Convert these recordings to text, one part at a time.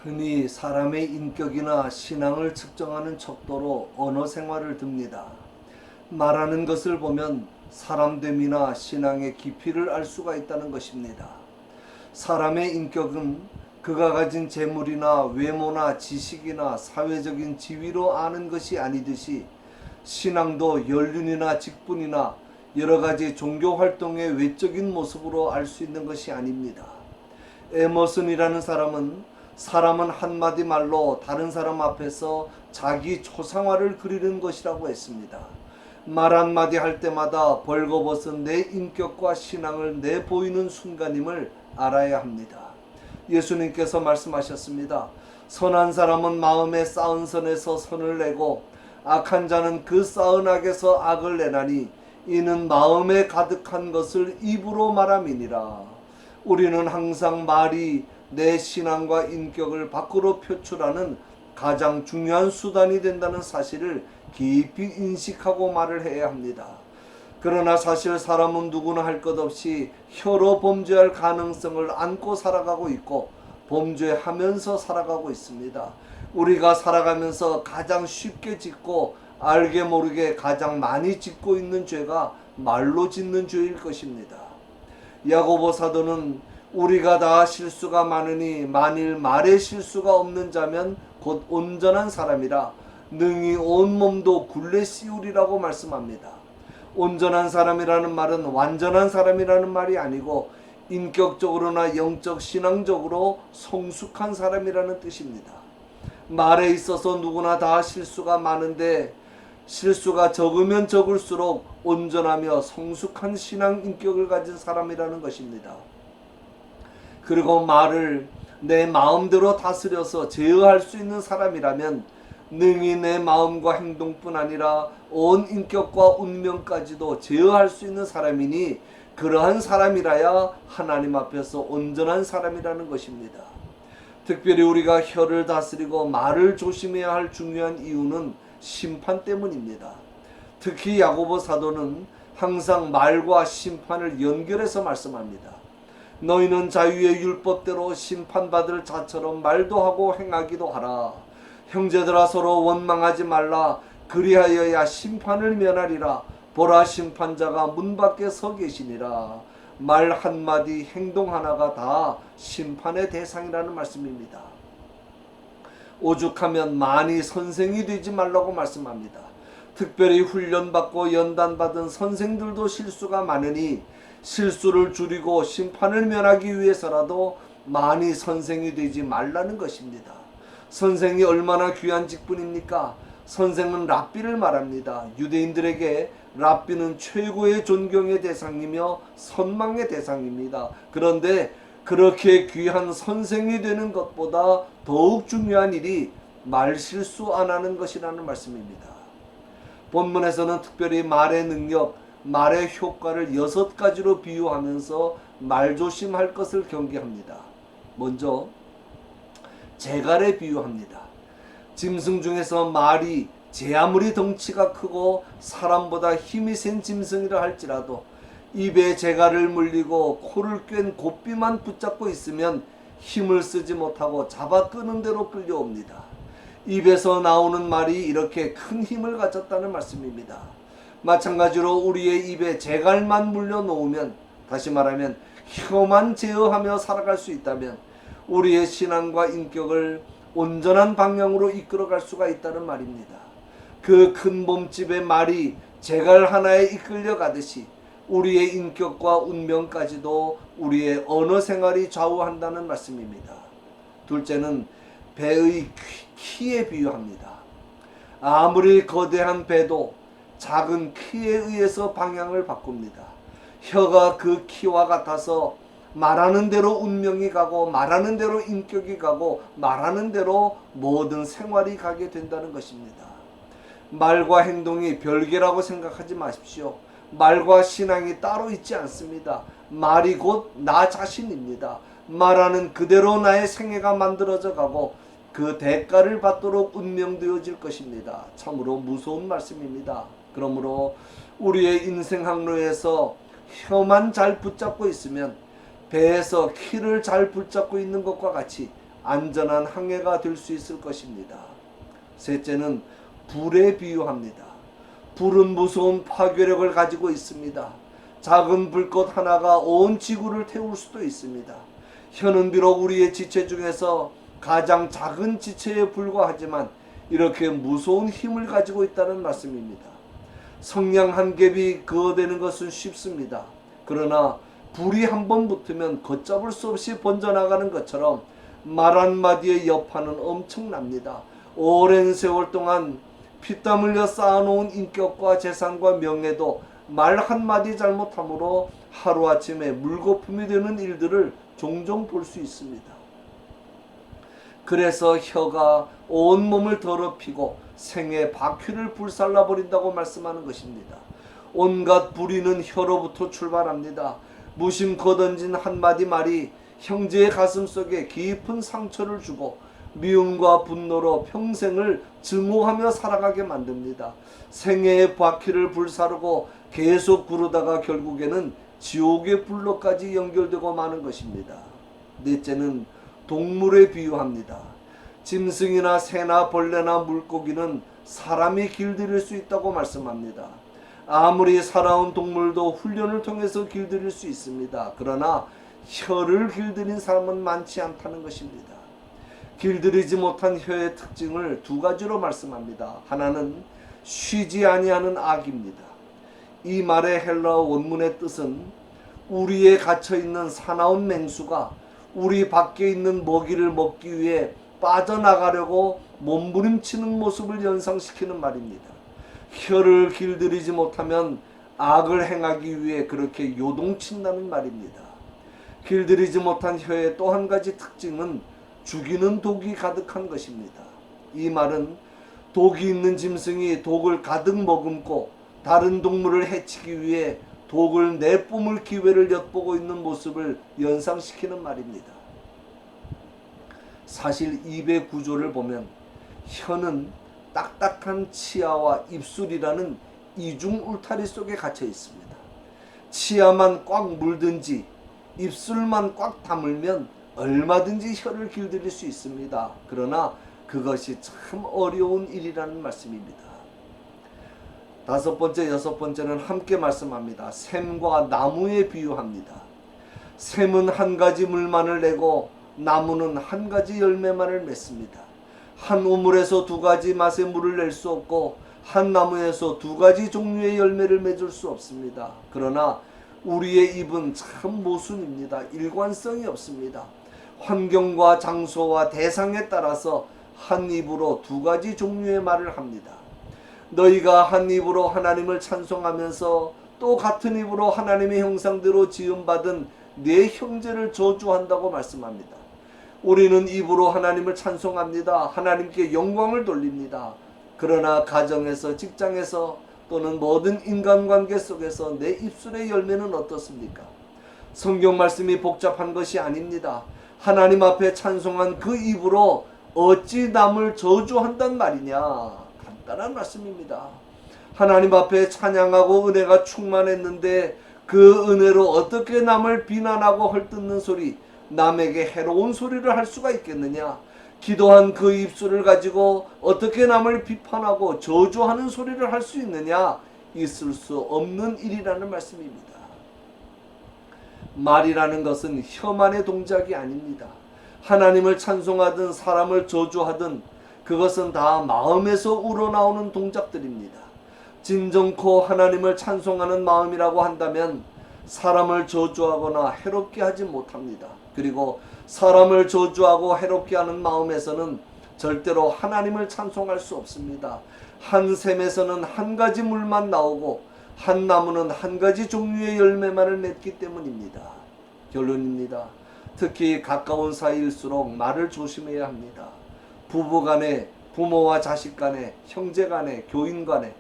흔히 사람의 인격이나 신앙을 측정하는 척도로 언어 생활을 듭니다. 말하는 것을 보면 사람됨이나 신앙의 깊이를 알 수가 있다는 것입니다. 사람의 인격은 그가 가진 재물이나 외모나 지식이나 사회적인 지위로 아는 것이 아니듯이 신앙도 연륜이나 직분이나 여러 가지 종교 활동의 외적인 모습으로 알 수 있는 것이 아닙니다. 에머슨이라는 사람은 한마디 말로 다른 사람 앞에서 자기 초상화를 그리는 것이라고 했습니다. 말 한마디 할 때마다 벌거벗은 내 인격과 신앙을 내보이는 순간임을 알아야 합니다. 예수님께서 말씀하셨습니다. 선한 사람은 마음에 쌓은 선에서 선을 내고 악한 자는 그 쌓은 악에서 악을 내나니 이는 마음에 가득한 것을 입으로 말함이니라. 우리는 항상 말이 내 신앙과 인격을 밖으로 표출하는 가장 중요한 수단이 된다는 사실을 깊이 인식하고 말을 해야 합니다. 그러나 사실 사람은 누구나 할 것 없이 혀로 범죄할 가능성을 안고 살아가고 있고 범죄하면서 살아가고 있습니다. 우리가 살아가면서 가장 쉽게 짓고 알게 모르게 가장 많이 짓고 있는 죄가 말로 짓는 죄일 것입니다. 야고보 사도는 우리가 다 실수가 많으니 만일 말에 실수가 없는 자면 곧 온전한 사람이라 능히 온 몸도 굴레 씌우리라고 말씀합니다. 온전한 사람이라는 말은 완전한 사람이라는 말이 아니고 인격적으로나 영적 신앙적으로 성숙한 사람이라는 뜻입니다. 말에 있어서 누구나 다 실수가 많은데 실수가 적으면 적을수록 온전하며 성숙한 신앙 인격을 가진 사람이라는 것입니다. 그리고 말을 내 마음대로 다스려서 제어할 수 있는 사람이라면 능히 내 마음과 행동뿐 아니라 온 인격과 운명까지도 제어할 수 있는 사람이니 그러한 사람이라야 하나님 앞에서 온전한 사람이라는 것입니다. 특별히 우리가 혀를 다스리고 말을 조심해야 할 중요한 이유는 심판 때문입니다. 특히 야고보 사도는 항상 말과 심판을 연결해서 말씀합니다. 너희는 자유의 율법대로 심판받을 자처럼 말도 하고 행하기도 하라. 형제들아 서로 원망하지 말라. 그리하여야 심판을 면하리라. 보라 심판자가 문 밖에 서 계시니라. 말 한마디 행동 하나가 다 심판의 대상이라는 말씀입니다. 오죽하면 많이 선생이 되지 말라고 말씀합니다. 특별히 훈련받고 연단받은 선생들도 실수가 많으니 실수를 줄이고 심판을 면하기 위해서라도 많이 선생이 되지 말라는 것입니다. 선생이 얼마나 귀한 직분입니까? 선생은 랍비를 말합니다. 유대인들에게 랍비는 최고의 존경의 대상이며 선망의 대상입니다. 그런데 그렇게 귀한 선생이 되는 것보다 더욱 중요한 일이 말실수 안 하는 것이라는 말씀입니다. 본문에서는 특별히 말의 능력, 말의 효과를 6가지로 비유하면서 말조심할 것을 경계합니다. 먼저 재갈에 비유합니다. 짐승 중에서 말이 제 아무리 덩치가 크고 사람보다 힘이 센 짐승이라 할지라도 입에 재갈을 물리고 코를 꿰는 고삐만 붙잡고 있으면 힘을 쓰지 못하고 잡아 끄는 대로 끌려옵니다. 입에서 나오는 말이 이렇게 큰 힘을 가졌다는 말씀입니다. 마찬가지로 우리의 입에 재갈만 물려놓으면, 다시 말하면 혀만 제어하며 살아갈 수 있다면 우리의 신앙과 인격을 온전한 방향으로 이끌어갈 수가 있다는 말입니다. 그 큰 몸집의 말이 재갈 하나에 이끌려 가듯이 우리의 인격과 운명까지도 우리의 언어 생활이 좌우한다는 말씀입니다. 둘째는 배의 키에 비유합니다. 아무리 거대한 배도 작은 키에 의해서 방향을 바꿉니다. 혀가 그 키와 같아서 말하는 대로 운명이 가고 말하는 대로 인격이 가고 말하는 대로 모든 생활이 가게 된다는 것입니다. 말과 행동이 별개라고 생각하지 마십시오. 말과 신앙이 따로 있지 않습니다. 말이 곧 나 자신입니다. 말하는 그대로 나의 생애가 만들어져 가고 그 대가를 받도록 운명되어질 것입니다. 참으로 무서운 말씀입니다. 그러므로 우리의 인생 항로에서 혀만 잘 붙잡고 있으면 배에서 키를 잘 붙잡고 있는 것과 같이 안전한 항해가 될 수 있을 것입니다. 셋째는 불에 비유합니다. 불은 무서운 파괴력을 가지고 있습니다. 작은 불꽃 하나가 온 지구를 태울 수도 있습니다. 혀는 비록 우리의 지체 중에서 가장 작은 지체에 불과하지만 이렇게 무서운 힘을 가지고 있다는 말씀입니다. 성냥 한 겹이 그어대는 것은 쉽습니다. 그러나 불이 한번 붙으면 걷잡을 수 없이 번져나가는 것처럼 말 한마디의 여파는 엄청납니다. 오랜 세월 동안 피땀 흘려 쌓아놓은 인격과 재산과 명예도 말 한마디 잘못함으로 하루아침에 물거품이 되는 일들을 종종 볼 수 있습니다. 그래서 혀가 온몸을 더럽히고 생의 바퀴를 불살라 버린다고 말씀하는 것입니다. 온갖 불의는 혀로부터 출발합니다. 무심코 던진 한마디 말이 형제의 가슴속에 깊은 상처를 주고 미움과 분노로 평생을 증오하며 살아가게 만듭니다. 생애의 바퀴를 불사르고 계속 구르다가 결국에는 지옥의 불로까지 연결되고 마는 것입니다. 넷째는 동물에 비유합니다. 짐승이나 새나 벌레나 물고기는 사람이 길들일 수 있다고 말씀합니다. 아무리 살아온 동물도 훈련을 통해서 길들일 수 있습니다. 그러나 혀를 길들인 사람은 많지 않다는 것입니다. 길들이지 못한 혀의 특징을 두 가지로 말씀합니다. 하나는 쉬지 아니하는 악입니다. 이 말의 헬라어 원문의 뜻은 우리에 갇혀있는 사나운 맹수가 우리 밖에 있는 먹이를 먹기 위해 빠져나가려고 몸부림치는 모습을 연상시키는 말입니다. 혀를 길들이지 못하면 악을 행하기 위해 그렇게 요동친다는 말입니다. 길들이지 못한 혀의 또 한 가지 특징은 죽이는 독이 가득한 것입니다. 이 말은 독이 있는 짐승이 독을 가득 머금고 다른 동물을 해치기 위해 독을 내뿜을 기회를 엿보고 있는 모습을 연상시키는 말입니다. 사실 입의 구조를 보면 혀는 딱딱한 치아와 입술이라는 이중 울타리 속에 갇혀 있습니다. 치아만 꽉 물든지 입술만 꽉 다물면 얼마든지 혀를 길들일 수 있습니다. 그러나 그것이 참 어려운 일이라는 말씀입니다. 다섯 번째, 여섯 번째는 함께 말씀합니다. 샘과 나무에 비유합니다. 샘은 한 가지 물만을 내고 나무는 한 가지 열매만을 맺습니다. 한 우물에서 두 가지 맛의 물을 낼 수 없고 한 나무에서 두 가지 종류의 열매를 맺을 수 없습니다. 그러나 우리의 입은 참 모순입니다. 일관성이 없습니다. 환경과 장소와 대상에 따라서 한 입으로 두 가지 종류의 말을 합니다. 너희가 한 입으로 하나님을 찬송하면서 또 같은 입으로 하나님의 형상대로 지음받은 네 형제를 저주한다고 말씀합니다. 우리는 입으로 하나님을 찬송합니다. 하나님께 영광을 돌립니다. 그러나 가정에서, 직장에서 또는 모든 인간관계 속에서 내 입술의 열매는 어떻습니까? 성경 말씀이 복잡한 것이 아닙니다. 하나님 앞에 찬송한 그 입으로 어찌 남을 저주한단 말이냐? 간단한 말씀입니다. 하나님 앞에 찬양하고 은혜가 충만했는데 그 은혜로 어떻게 남을 비난하고 헐뜯는 소리, 남에게 해로운 소리를 할 수가 있겠느냐? 기도한 그 입술을 가지고 어떻게 남을 비판하고 저주하는 소리를 할 수 있느냐? 있을 수 없는 일이라는 말씀입니다. 말이라는 것은 혀만의 동작이 아닙니다. 하나님을 찬송하든 사람을 저주하든 그것은 다 마음에서 우러나오는 동작들입니다. 진정코 하나님을 찬송하는 마음이라고 한다면 사람을 저주하거나 해롭게 하지 못합니다. 그리고 사람을 저주하고 해롭게 하는 마음에서는 절대로 하나님을 찬송할 수 없습니다. 한 샘에서는 한 가지 물만 나오고 한 나무는 한 가지 종류의 열매만을 맺기 때문입니다. 결론입니다. 특히 가까운 사이일수록 말을 조심해야 합니다. 부부 간에, 부모와 자식 간에, 형제 간에, 교인 간에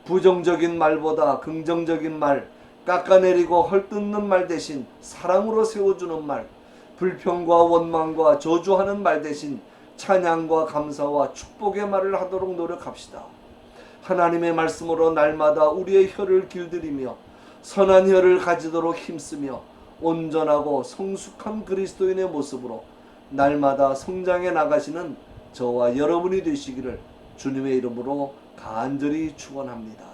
부정적인 말보다 긍정적인 말, 깎아내리고 헐뜯는 말 대신 사랑으로 세워주는 말, 불평과 원망과 저주하는 말 대신 찬양과 감사와 축복의 말을 하도록 노력합시다. 하나님의 말씀으로 날마다 우리의 혀를 길들이며 선한 혀를 가지도록 힘쓰며 온전하고 성숙한 그리스도인의 모습으로 날마다 성장해 나가시는 저와 여러분이 되시기를 주님의 이름으로 간절히 축원합니다.